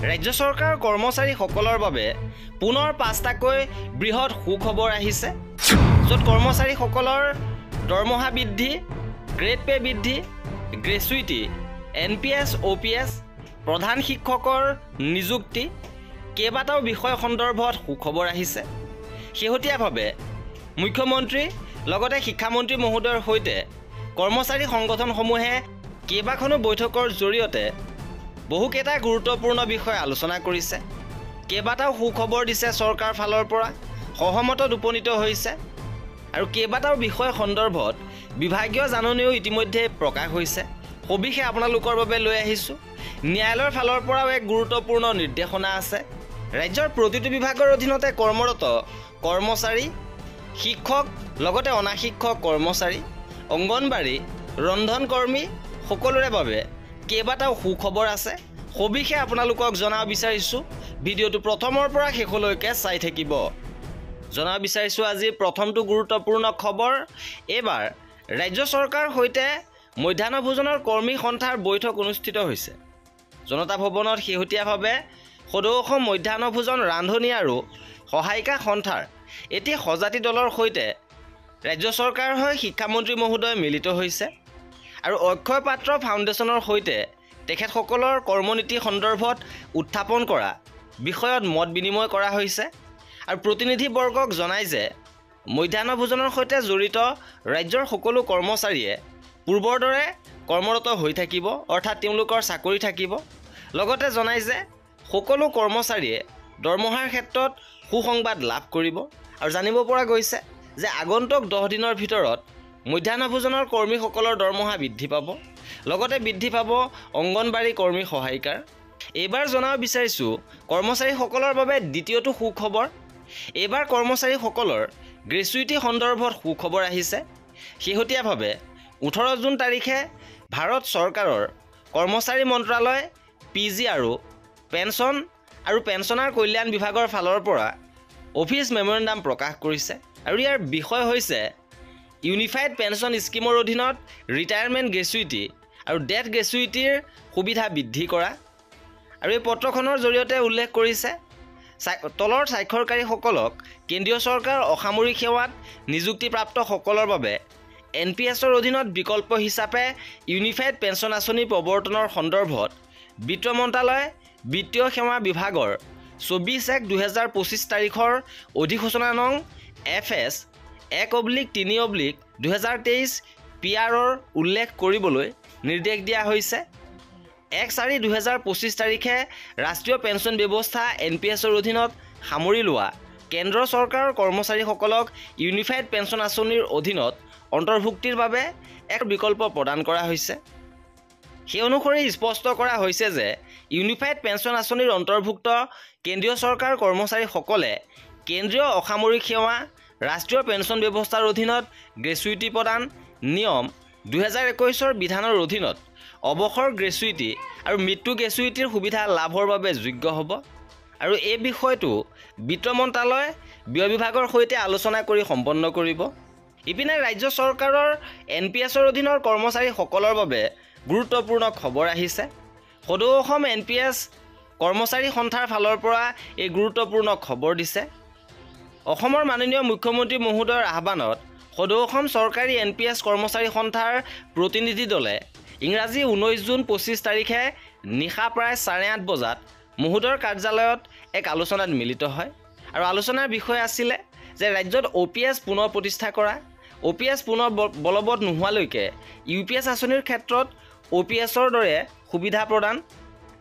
ৰাজ্য চৰকাৰৰ কৰ্মচাৰীসকলৰ বাবে পুনৰ ৫টাকৈ বৃহৎ সুখবৰ আহিছে, য'ত কৰ্মচাৰীসকলৰ দৰমহা বৃদ্ধি, গ্ৰেড পে বৃদ্ধি, গ্ৰেচুইটি, NPS, OPS, প্ৰধান শিক্ষকৰ নিযুক্তি, কেইবাটাও বিষয় সন্দৰ্ভত সুখবৰ আহিছে। শেহতীয়াভাৱে মুখ্যমন্ত্ৰী লগতে শিক্ষামন্ত্ৰী মহোদয়ৰ সৈতে কৰ্মচাৰী সংগঠনসমূহে কেইবাখনো বৈঠকৰ জৰিয়তে বহুকেইটা গুৰুত্বপূৰ্ণ বিষয় আলোচনা কৰিছে। কেইবাটাও সুখবৰ দিছে চৰকাৰ ফালৰ পৰা, সহমতত উপনীত হৈছে আৰু কেইবাটাও বিষয় সন্দৰ্ভত বিভাগীয় জাননীও ইতিমধ্যে প্ৰকাশ হৈছে। সবিশেষ আপোনালোকৰ বাবে লৈ আহিছোঁ। ন্যায়ালয়ৰ ফালৰ পৰাও এক গুৰুত্বপূৰ্ণ নিৰ্দেশনা আছে। ৰাজ্যৰ প্ৰতিটো বিভাগৰ অধীনতে কৰ্মৰত কৰ্মচাৰী, শিক্ষক লগতে অনাশিক্ষক কৰ্মচাৰী, অংগনবাড়ী, ৰন্ধনকৰ্মী সকলোৰে বাবে কেইবাটাও সুখবৰ আছে। সবিশেষ আপোনালোকক জনাব বিচাৰিছোঁ। ভিডিঅ'টো প্ৰথমৰ পৰা শেষলৈকে চাই থাকিব। জনাব বিচাৰিছোঁ আজি প্ৰথমটো গুৰুত্বপূৰ্ণ খবৰ। এইবাৰ ৰাজ্য চৰকাৰৰ সৈতে মধ্যাহ্ন ভোজনৰ কৰ্মী সন্থাৰ বৈঠক অনুষ্ঠিত হৈছে। জনতা ভৱনত শেহতীয়াভাৱে সদৌ অসম মধ্যাহ্ন ভোজন ৰান্ধনি আৰু সহায়িকা সন্থাৰ এটি সজাতি দলৰ সৈতে ৰাজ্য চৰকাৰৰ হৈ শিক্ষামন্ত্ৰী মহোদয় মিলিত হৈছে আৰু অক্ষয় পাত্ৰ ফাউণ্ডেশ্যনৰ সৈতে তেখেতসকলৰ কৰ্মনীতি সন্দৰ্ভত উত্থাপন কৰা বিষয়ত মত বিনিময় কৰা হৈছে আৰু প্ৰতিনিধিবৰ্গক জনায় যে মধ্যাহ্ন ভোজনৰ সৈতে জড়িত ৰাজ্যৰ সকলো কৰ্মচাৰীয়ে পূৰ্বৰ দৰে কৰ্মৰত হৈ থাকিব, অৰ্থাৎ তেওঁলোকৰ চাকৰি থাকিব। লগতে জনায় যে সকলো কৰ্মচাৰীয়ে দৰমহাৰ ক্ষেত্ৰত সুসংবাদ লাভ কৰিব আৰু জানিব পৰা গৈছে যে আগন্তুক 10 দিনৰ ভিতৰত মধ্যাহ্ন ভোজনৰ কৰ্মীসকলৰ দৰমহা বৃদ্ধি পাব, লগতে বৃদ্ধি পাব অংগনবাড়ী কৰ্মী সহায়িকাৰ। এইবাৰ জনাব বিচাৰিছোঁ কৰ্মচাৰীসকলৰ বাবে দ্বিতীয়টো সুখবৰ। এইবাৰ কৰ্মচাৰীসকলৰ গ্ৰেচুইটি সন্দৰ্ভত সুখবৰ আহিছে। শেহতীয়াভাৱে 18 জুন তাৰিখে ভাৰত চৰকাৰৰ কৰ্মচাৰী মন্ত্ৰালয়, PG আৰু পেঞ্চনাৰ কল্যাণ বিভাগৰ ফালৰ পৰা অফিচ মেমৰেণ্ডাম প্ৰকাশ কৰিছে আৰু ইয়াৰ বিষয় হৈছে ইউনিফাইড পেঞ্চন স্কিমৰ অধীনত ৰিটায়াৰমেণ্ট গ্ৰেচুইটি আৰু ডেথ গ্ৰেচুইটিৰ সুবিধা বৃদ্ধি কৰা। আৰু এই পত্ৰখনৰ জৰিয়তে উল্লেখ কৰিছে তলৰ স্বাক্ষৰকাৰীসকলক কেন্দ্ৰীয় চৰকাৰৰ অসামৰিক সেৱাত নিযুক্তিপ্ৰাপ্তসকলৰ বাবে NPSৰ অধীনত বিকল্প হিচাপে ইউনিফাইড পেঞ্চন আঁচনি প্ৰৱৰ্তনৰ সন্দৰ্ভত বিত্ত মন্ত্ৰালয় বিত্তীয় সেৱা বিভাগৰ 24/1/2025 তাৰিখৰ অধিসূচনা নং FS 1/3/2023 PRৰ উল্লেখ কৰিবলৈ নিৰ্দেশ দিয়া হৈছে। 1/4/2025 তাৰিখে ৰাষ্ট্ৰীয় পেঞ্চন ব্যৱস্থা NPSৰ অধীনত সামৰি লোৱা কেন্দ্ৰ চৰকাৰৰ কৰ্মচাৰীসকলক ইউনিফাইড পেঞ্চন আঁচনিৰ অধীনত অন্তৰ্ভুক্তিৰ বাবে এক বিকল্প প্ৰদান কৰা হৈছে। সেই অনুসৰি স্পষ্ট কৰা হৈছে যে ইউনিফাইড পেঞ্চন আঁচনিৰ অন্তৰ্ভুক্ত কেন্দ্ৰীয় চৰকাৰৰ কৰ্মচাৰীসকলে কেন্দ্ৰীয় অসামৰিক সেৱা ৰাষ্ট্ৰীয় পেঞ্চন ব্যৱস্থাৰ অধীনত গ্ৰেচুইটি প্ৰদান নিয়ম 2021ৰ বিধানৰ অধীনত অৱসৰ গ্ৰেচুইটি আৰু মৃত্যু গ্ৰেচুইটিৰ সুবিধা লাভৰ বাবে যোগ্য হ'ব আৰু এই বিষয়টো বিত্ত মন্ত্ৰালয় ব্যয় বিভাগৰ সৈতে আলোচনা কৰি সম্পন্ন কৰিব। ইপিনে ৰাজ্য চৰকাৰৰ NPSৰ অধীনৰ কৰ্মচাৰীসকলৰ বাবে গুৰুত্বপূৰ্ণ খবৰ আহিছে। সদৌ অসম NPS কৰ্মচাৰী সন্থাৰ ফালৰ পৰা এই গুৰুত্বপূৰ্ণ খবৰ দিছে। অসমৰ মাননীয় মুখ্যমন্ত্ৰী মহোদয়ৰ আহ্বানত সদৌ অসম চৰকাৰী NPS কৰ্মচাৰী সন্থাৰ প্ৰতিনিধি দলে ইংৰাজী 19 জুন 25 তাৰিখে নিশা প্ৰায় 8:30 বজাত মহোদয়ৰ কাৰ্যালয়ত এক আলোচনাত মিলিত হয় আৰু আলোচনাৰ বিষয় আছিলে যে ৰাজ্যত OPS পুনৰ প্ৰতিষ্ঠা কৰা, OPS পুনৰ বলবৎ নোহোৱালৈকে UPS আঁচনিৰ ক্ষেত্ৰত OPSৰ দৰে সুবিধা প্ৰদান,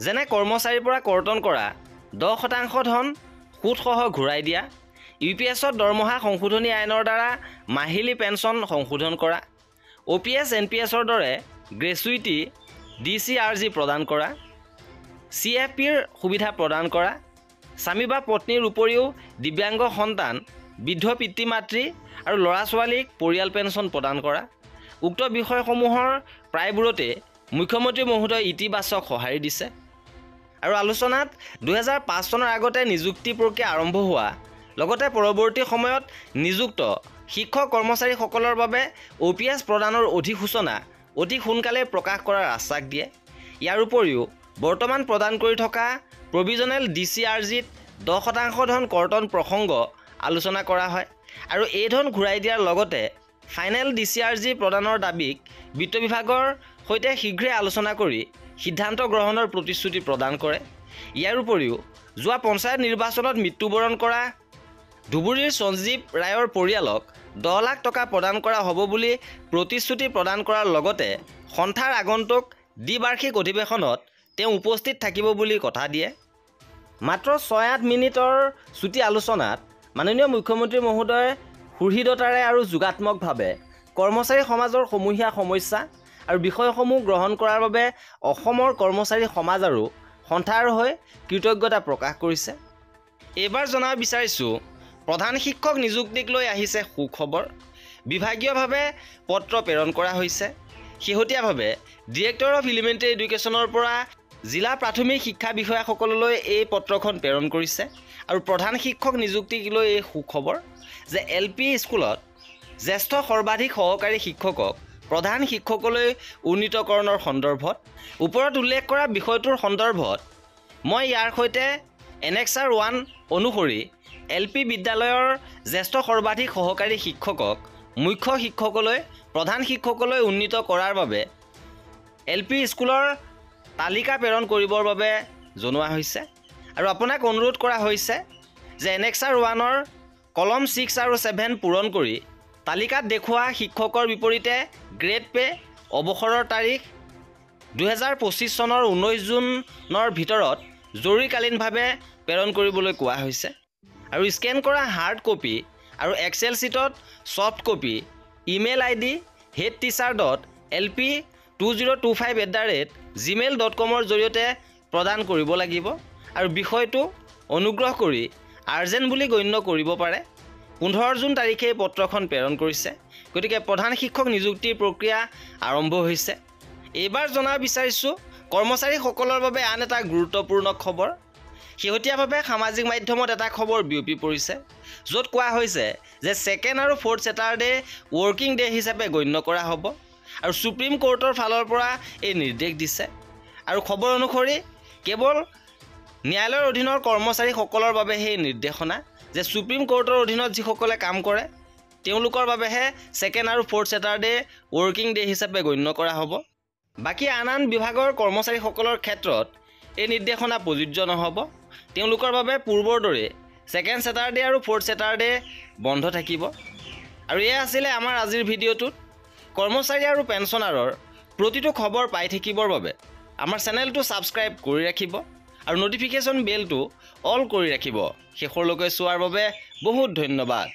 যেনে কৰ্মচাৰীৰ পৰা কৰ্তন কৰা 10% ধন সুদসহ ঘূৰাই দিয়া, UPSত দৰমহা সংশোধনী আইনৰ দ্বাৰা মাহিলী পেঞ্চন সংশোধন কৰা, OPS NPSৰ দৰে গ্ৰেচুইটি DCRG প্ৰদান কৰা, CFPৰ সুবিধা প্ৰদান কৰা, স্বামী বা পত্নীৰ উপৰিও দিব্যাংগ সন্তান, বৃদ্ধ পিতৃ মাতৃ আৰু ল'ৰা ছোৱালীক পৰিয়াল পেঞ্চন প্ৰদান কৰা। উক্ত বিষয়সমূহৰ প্ৰায়বোৰতে মুখ্যমন্ত্ৰী মহোদয় ইতিবাচক সঁহাৰি দিছে আৰু আলোচনাত 2005 চনৰ আগতে নিযুক্তি প্ৰক্ৰিয়া আৰম্ভ হোৱা লগতে পৰৱৰ্তী সময়ত নিযুক্ত শিক্ষক কৰ্মচাৰীসকলৰ বাবে OPS প্ৰদানৰ অধিসূচনা অতি সোনকালে প্ৰকাশ কৰাৰ আশ্বাস দিয়ে। ইয়াৰ উপৰিও বৰ্তমান প্ৰদান কৰি থকা প্ৰভিজনেল DCRGত 10% ধন কৰ্তন প্ৰসংগ আলোচনা কৰা হয় আৰু এই ধন ঘূৰাই দিয়াৰ লগতে ফাইনেল DCRG প্ৰদানৰ দাবীক বিত্ত বিভাগৰ সৈতে শীঘ্ৰে আলোচনা কৰি সিদ্ধান্ত গ্ৰহণৰ প্ৰতিশ্ৰুতি প্ৰদান কৰে। ইয়াৰ উপৰিও যোৱা পঞ্চায়ত নিৰ্বাচনত মৃত্যুবৰণ কৰা ধুবুৰীৰ সঞ্জীৱ ৰায়ৰ পৰিয়ালক 10 লাখ টকা প্ৰদান কৰা হ'ব বুলি প্ৰতিশ্ৰুতি প্ৰদান কৰাৰ লগতে সন্থাৰ আগন্তুক দ্বিবাৰ্ষিক অধিৱেশনত তেওঁ উপস্থিত থাকিব বুলি কথা দিয়ে। মাত্ৰ 6-8 মিনিটৰ চুটি আলোচনাত মাননীয় মুখ্যমন্ত্ৰী মহোদয়ে সুহৃদতাৰে আৰু যোগাত্মকভাৱে কৰ্মচাৰী সমাজৰ সমূহীয়া সমস্যা আৰু বিষয়সমূহ গ্ৰহণ কৰাৰ বাবে অসমৰ কৰ্মচাৰী সমাজ আৰু সন্থাৰ হৈ কৃতজ্ঞতা প্ৰকাশ কৰিছে। এইবাৰ জনাব বিচাৰিছোঁ প্ৰধান শিক্ষক নিযুক্তিক লৈ আহিছে সুখবৰ। বিভাগীয়ভাৱে পত্ৰ প্ৰেৰণ কৰা হৈছে। শেহতীয়াভাৱে ডিৰেক্টৰ অফ এলিমেণ্টাৰী এডুকেশ্যনৰ পৰা জিলা প্ৰাথমিক শিক্ষা বিষয়াসকললৈ এই পত্ৰখন প্ৰেৰণ কৰিছে আৰু প্ৰধান শিক্ষক নিযুক্তিক লৈ এই সুখবৰ যে LP স্কুলত জ্যেষ্ঠ সৰ্বাধিক সহকাৰী শিক্ষকক প্ৰধান শিক্ষকলৈ উন্নীতকৰণৰ সন্দৰ্ভত ওপৰত উল্লেখ কৰা বিষয়টোৰ সন্দৰ্ভত মই ইয়াৰ সৈতে Annexure 1 অনুসৰি LP বিদ্যালয়ৰ জ্যেষ্ঠ সৰ্বাধিক সহকাৰী শিক্ষকক মুখ্য শিক্ষকলৈ প্ৰধান শিক্ষকলৈ উন্নীত কৰাৰ বাবে LP স্কুলৰ তালিকা প্ৰেৰণ কৰিবৰ বাবে জনোৱা হৈছে আৰু আপোনাক অনুৰোধ কৰা হৈছে যে Annexure 1ৰ কলম 6 আৰু 7 পূৰণ কৰি তালিকাত দেখুওৱা শিক্ষকৰ বিপৰীতে গ্ৰেড পে অৱসৰৰ তাৰিখ 2025 চনৰ 19 জুনৰ ভিতৰত জৰুৰীকালীনভাৱে প্ৰেৰণ কৰিবলৈ কোৱা হৈছে আৰু স্কেন কৰা হাৰ্ড কপি আৰু এক্সেল ছিটত soft copy email ID headteacher.lp2025@gmail.com জৰিয়তে প্ৰদান কৰিব লাগিব আৰু বিষয়টো অনুগ্ৰহ কৰি আৰ্জেণ্ট বুলি গণ্য কৰিব পাৰে। 15 জুন তাৰিখে পত্ৰখন প্ৰেৰণ কৰিছে। গতিকে প্ৰধান শিক্ষক নিযুক্তিৰ প্ৰক্ৰিয়া আৰম্ভ হৈছে। এইবাৰ জনাব বিচাৰিছোঁ কৰ্মচাৰীসকলৰ বাবে আন এটা গুৰুত্বপূৰ্ণ খবৰ। শেহতীয়াভাৱে সামাজিক মাধ্যমত এটা খবৰ বিয়পি পৰিছে য'ত কোৱা হৈছে যে 2nd আৰু 4th ছেটাৰডে ৱৰ্কিং ডে হিচাপে গণ্য কৰা হ'ব আৰু সুপ্ৰিম কোৰ্টৰ ফালৰ পৰা এই নিৰ্দেশ দিছে আৰু খবৰ অনুসৰি কেৱল ন্যায়ালয়ৰ অধীনৰ কৰ্মচাৰীসকলৰ বাবে সেই নিৰ্দেশনা যে সুপ্ৰিম কোৰ্টৰ অধীনত যিসকলে কাম কৰে তেওঁলোকৰ বাবেহে 2nd আৰু 4th ছেটাৰডে ৱৰ্কিং ডে হিচাপে গণ্য কৰা হ'ব। বাকী আন বিভাগৰ কৰ্মচাৰীসকলৰ ক্ষেত্ৰত এই নিৰ্দেশনা প্ৰযোজ্য নহ'ব। তেওঁলোকৰ বাবে পূৰ্বৰ দৰে 2nd ছেটাৰডে আৰু 4th ছেটাৰডে বন্ধ থাকিব। আৰু এয়া আছিলে আমাৰ আজিৰ ভিডিঅ'টোত। কৰ্মচাৰী আৰু পেঞ্চনাৰৰ প্ৰতিটো খবৰ পাই থাকিবৰ বাবে আমাৰ চেনেলটো ছাবস্ক্ৰাইব কৰি ৰাখিব আৰু ন'টিফিকেশ্যন বেলটো অল কৰি ৰাখিব। শেষৰলৈকে চোৱাৰ বাবে বহুত ধন্যবাদ।